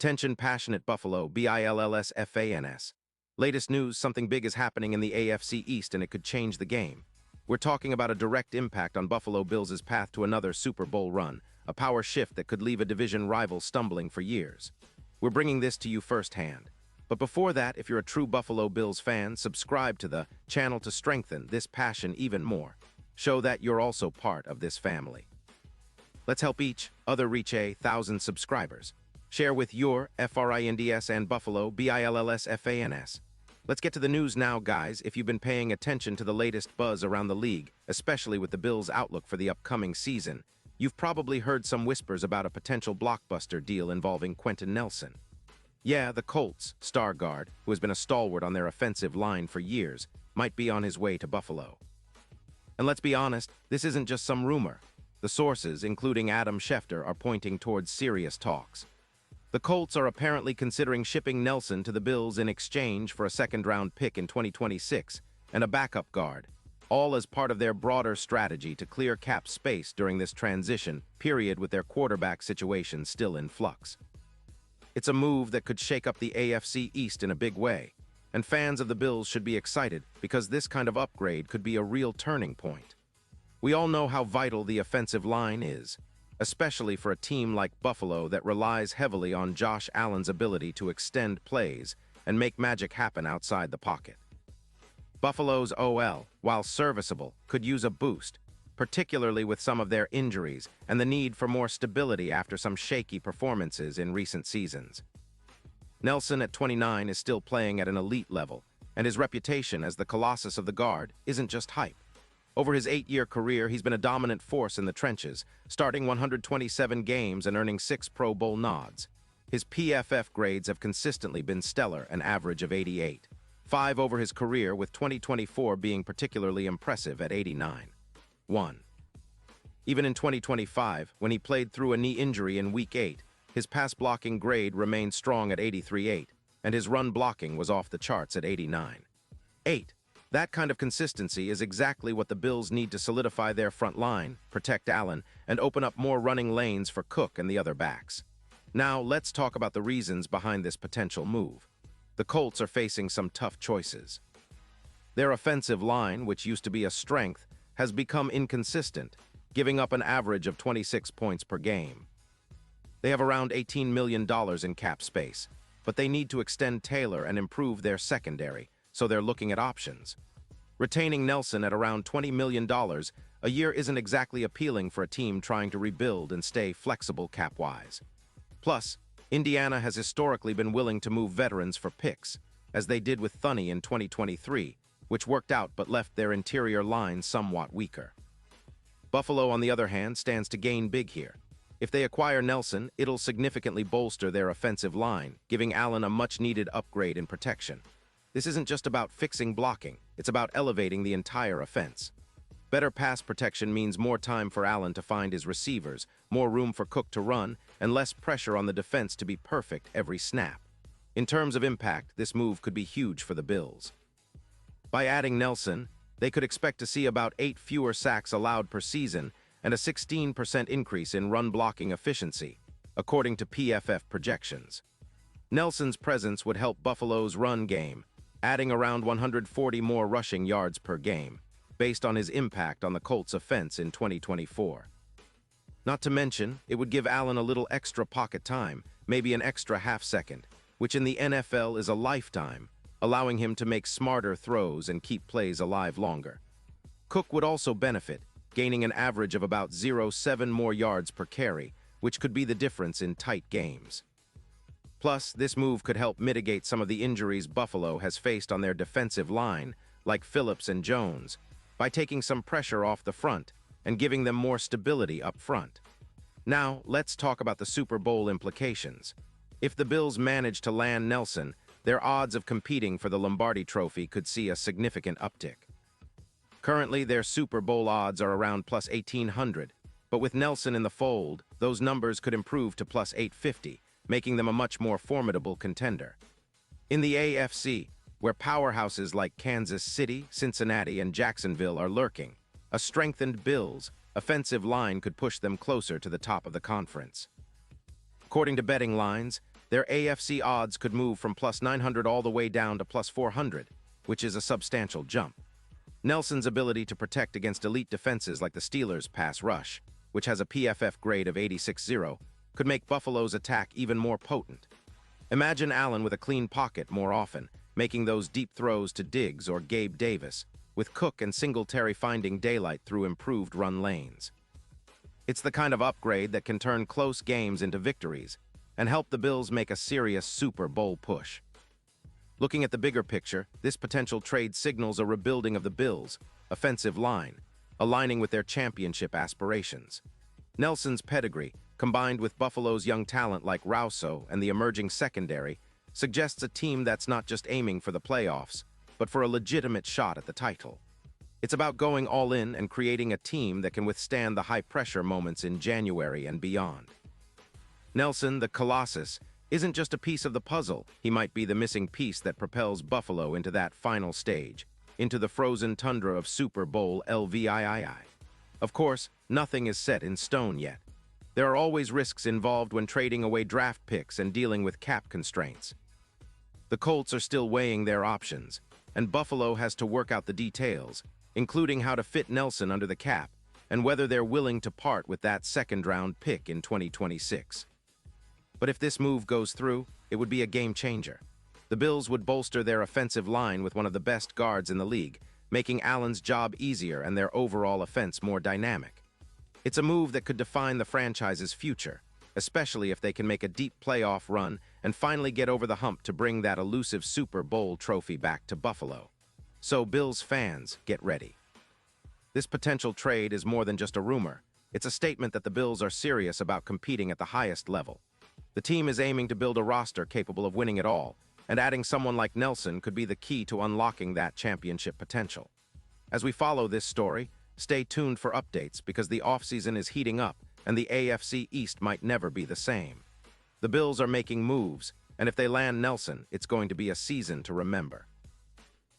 Attention passionate Buffalo, BILLSFANS. Latest news, something big is happening in the AFC East and it could change the game. We're talking about a direct impact on Buffalo Bills' path to another Super Bowl run, a power shift that could leave a division rival stumbling for years. We're bringing this to you firsthand. But before that, if you're a true Buffalo Bills fan, subscribe to the channel to strengthen this passion even more. Show that you're also part of this family. Let's help each other reach 1,000 subscribers. Share with your FRINDS and Buffalo BILLSFANS. Let's get to the news now, guys. If you've been paying attention to the latest buzz around the league, especially with the Bills' outlook for the upcoming season, you've probably heard some whispers about a potential blockbuster deal involving Quentin Nelson. Yeah, the Colts' star guard, who has been a stalwart on their offensive line for years, might be on his way to Buffalo. And let's be honest, this isn't just some rumor. The sources, including Adam Schefter, are pointing towards serious talks. The Colts are apparently considering shipping Nelson to the Bills in exchange for a second-round pick in 2026 and a backup guard, all as part of their broader strategy to clear cap space during this transition period with their quarterback situation still in flux. It's a move that could shake up the AFC East in a big way, and fans of the Bills should be excited because this kind of upgrade could be a real turning point. We all know how vital the offensive line is, especially for a team like Buffalo that relies heavily on Josh Allen's ability to extend plays and make magic happen outside the pocket. Buffalo's OL, while serviceable, could use a boost, particularly with some of their injuries and the need for more stability after some shaky performances in recent seasons. Nelson at 29 is still playing at an elite level, and his reputation as the Colossus of the guard isn't just hype. Over his 8-year career, he's been a dominant force in the trenches, starting 127 games and earning 6 Pro Bowl nods. His PFF grades have consistently been stellar, an average of 88. 5 over his career, with 2024 being particularly impressive at 89. 1. Even in 2025, when he played through a knee injury in Week 8, his pass blocking grade remained strong at 83.8, and his run blocking was off the charts at 89. 8. That kind of consistency is exactly what the Bills need to solidify their front line, protect Allen, and open up more running lanes for Cook and the other backs. Now, let's talk about the reasons behind this potential move. The Colts are facing some tough choices. Their offensive line, which used to be a strength, has become inconsistent, giving up an average of 26 points per game. They have around $18 million in cap space, but they need to extend Taylor and improve their secondary, so they're looking at options. Retaining Nelson at around $20 million a year isn't exactly appealing for a team trying to rebuild and stay flexible cap-wise. Plus, Indiana has historically been willing to move veterans for picks, as they did with Thuney in 2023, which worked out but left their interior line somewhat weaker. Buffalo, on the other hand, stands to gain big here. If they acquire Nelson, it'll significantly bolster their offensive line, giving Allen a much-needed upgrade in protection. This isn't just about fixing blocking, it's about elevating the entire offense. Better pass protection means more time for Allen to find his receivers, more room for Cook to run, and less pressure on the defense to be perfect every snap. In terms of impact, this move could be huge for the Bills. By adding Nelson, they could expect to see about 8 fewer sacks allowed per season and a 16% increase in run blocking efficiency, according to PFF projections. Nelson's presence would help Buffalo's run game, adding around 140 more rushing yards per game, based on his impact on the Colts' offense in 2024. Not to mention, it would give Allen a little extra pocket time, maybe an extra half-second, which in the NFL is a lifetime, allowing him to make smarter throws and keep plays alive longer. Cook would also benefit, gaining an average of about 0.7 more yards per carry, which could be the difference in tight games. Plus, this move could help mitigate some of the injuries Buffalo has faced on their defensive line, like Phillips and Jones, by taking some pressure off the front and giving them more stability up front. Now, let's talk about the Super Bowl implications. If the Bills manage to land Nelson, their odds of competing for the Lombardi Trophy could see a significant uptick. Currently, their Super Bowl odds are around plus 1,800, but with Nelson in the fold, those numbers could improve to plus 850, making them a much more formidable contender. In the AFC, where powerhouses like Kansas City, Cincinnati, and Jacksonville are lurking, a strengthened Bills' offensive line could push them closer to the top of the conference. According to betting lines, their AFC odds could move from plus 900 all the way down to plus 400, which is a substantial jump. Nelson's ability to protect against elite defenses like the Steelers' pass rush, which has a PFF grade of 86.0, could make Buffalo's attack even more potent. Imagine Allen with a clean pocket more often, making those deep throws to Diggs or Gabe Davis, with Cook and Singletary finding daylight through improved run lanes. It's the kind of upgrade that can turn close games into victories and help the Bills make a serious Super Bowl push. Looking at the bigger picture, this potential trade signals a rebuilding of the Bills' offensive line, aligning with their championship aspirations. Nelson's pedigree, combined with Buffalo's young talent like Rousseau and the emerging secondary, suggests a team that's not just aiming for the playoffs, but for a legitimate shot at the title. It's about going all in and creating a team that can withstand the high-pressure moments in January and beyond. Nelson, the Colossus, isn't just a piece of the puzzle. He might be the missing piece that propels Buffalo into that final stage, into the frozen tundra of Super Bowl LVIII. Of course, nothing is set in stone yet. There are always risks involved when trading away draft picks and dealing with cap constraints. The Colts are still weighing their options, and Buffalo has to work out the details, including how to fit Nelson under the cap and whether they're willing to part with that second-round pick in 2026. But if this move goes through, it would be a game changer. The Bills would bolster their offensive line with one of the best guards in the league, making Allen's job easier and their overall offense more dynamic. It's a move that could define the franchise's future, especially if they can make a deep playoff run and finally get over the hump to bring that elusive Super Bowl trophy back to Buffalo. So, Bills fans, get ready. This potential trade is more than just a rumor. It's a statement that the Bills are serious about competing at the highest level. The team is aiming to build a roster capable of winning it all, and adding someone like Nelson could be the key to unlocking that championship potential. As we follow this story, stay tuned for updates because the offseason is heating up and the AFC East might never be the same. The Bills are making moves, and if they land Nelson, it's going to be a season to remember.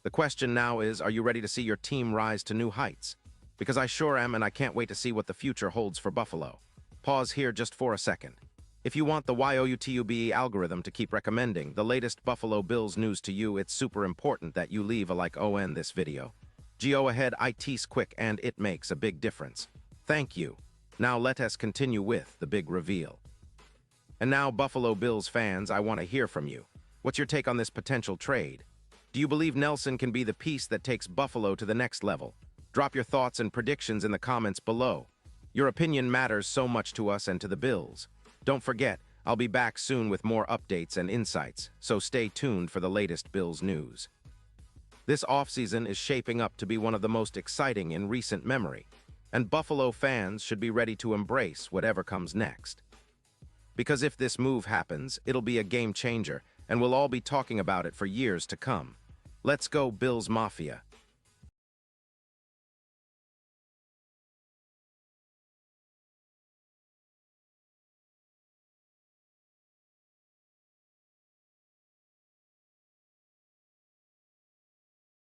The question now is, are you ready to see your team rise to new heights? Because I sure am, and I can't wait to see what the future holds for Buffalo. Pause here just for a second. If you want the YOUTUBE algorithm to keep recommending the latest Buffalo Bills news to you, it's super important that you leave a like on this video. Go ahead, it's quick and it makes a big difference. Thank you. Now let us continue with the big reveal. And now, Buffalo Bills fans, I want to hear from you. What's your take on this potential trade? Do you believe Nelson can be the piece that takes Buffalo to the next level? Drop your thoughts and predictions in the comments below. Your opinion matters so much to us and to the Bills. Don't forget, I'll be back soon with more updates and insights, so stay tuned for the latest Bills news. This offseason is shaping up to be one of the most exciting in recent memory, and Buffalo fans should be ready to embrace whatever comes next. Because if this move happens, it'll be a game changer, and we'll all be talking about it for years to come. Let's go, Bills Mafia.